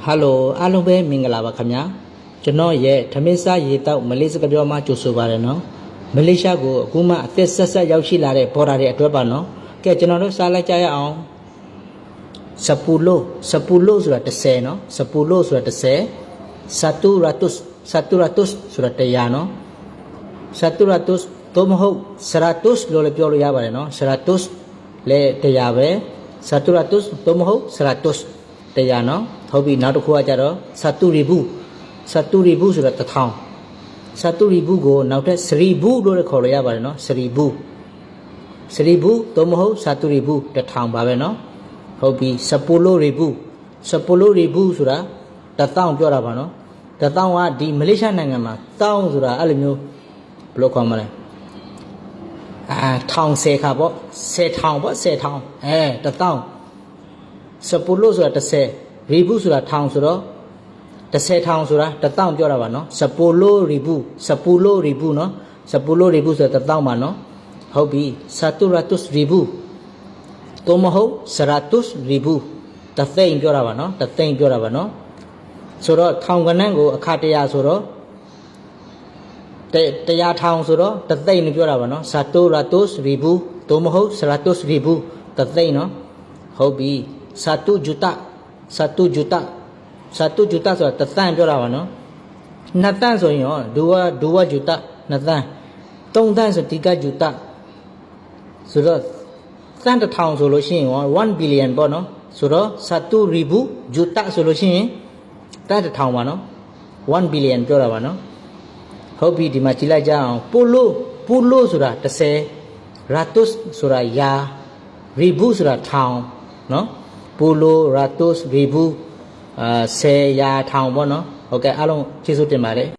ဟယ်လိုအားလုံးပဲမင်္ဂလာပါခင်ဗျာကျွန်တော်ရဲ့ထမင်းစားရေတောက်မလေးစကပြောမှကြိုဆိုပါရနော်မလေးရှားကိုအခုမှအသက်ဆက်ဆက်ရောက်ရှိလာတဲ့ဘော်ဒါတွေအတွက်ပါနော်ကဲကျွန်တော်တို့စားလိုက်ကြရအောင်စပူလိုဆိုတာ30နော်စပူလိုဆိုတာ30ဆာတူရာတုစ်ဆိုတာ100နော်ဆာတူရာတုစ်သို့မဟုတ်ဆရာတုစ်လို့လည်းပြောလို့ရပါတယ်နော်ဆရာတုစ်လည်း100ပဲဆာတူရာတုစ်သို့မဟုတ်ဆရာတုစ်100နော်ဟုတ်ပြီနောက်တစ်ခုကကြတော့ဆာတူရီဘူးဆိုတာ1000ဆာတူရီဘူးကိုနောက်ထပ်စရီဘူးလို့လည်းခေါ်လို့ရပါတယ်နော်စရီဘူးသို့မဟုတ်ဆာတူရီဘူး1000ပါပဲနော်ဟုတ်ပြီစပူလိုရီဘူးဆိုတာ1000ပြောတာပါနော်1000ကဒီမလေးရှားနိုင်ငံမှာ1000ဆိုတာအဲ့လိုမျိုးဘယ်လိုခေါ်မလဲ1010ခါပေါ့10000ပေါ့10001000စပူလိုဆိုတာ10ရီဘူးဆိုတာ1000ဆိုတော့10000ဆိုတာ1000ပြောတာပါနော်စပူလိုရီဘူးနော်စပူလိုရီဘူးဆိုတာ1000ပါနော်ဟုတ်ပြီဆာတူရာတုစ်ရီဘူးသို့မဟုတ်ဆရာတုစ်ရီဘူး1000ပြောတာပါနော်1000ပြောတာပါနော်ဆိုတော့ထောင်ကနန်းကိုအခါ100ဆိုတော့100,000ဆိုတော့1000လို့ပြောတာပါနော်ဆာတူရာတုစ်ရီဘူးသို့မဟုတ်ဆရာတုစ်ရီဘူး1000နော်ဟုတ်ပြီဆာတူဂျူတာဆိုတာ1000ပြောတာပါနော်200ဆိုရင်ရောဒူဝဂျူတာ200 300ဆိုဒီကဂျူတာဆိုတော့တန်1000ဆိုလို့ရှိရင်1 billion ပေါ့နော်ဆိုတော့ဆာတူရီဘူးဂျူတာဆိုလို့ရှိရင်တန်1000ပါနော်1 billion ပြောတာပါနော်ဟုတ်ပြီဒီမှာကြည့်လိုက်ကြအောင်ပူလိုဆိုတာ30ရာတုစ်ဆိုတာယာရီဘူးဆိုတာ1000နော်ပူလိုရာတုစ်ရီဘူး10 1000ပေါ့နော်ဟုတ်ကဲ့အားလုံးကျေးဇူးတင်ပါတယ်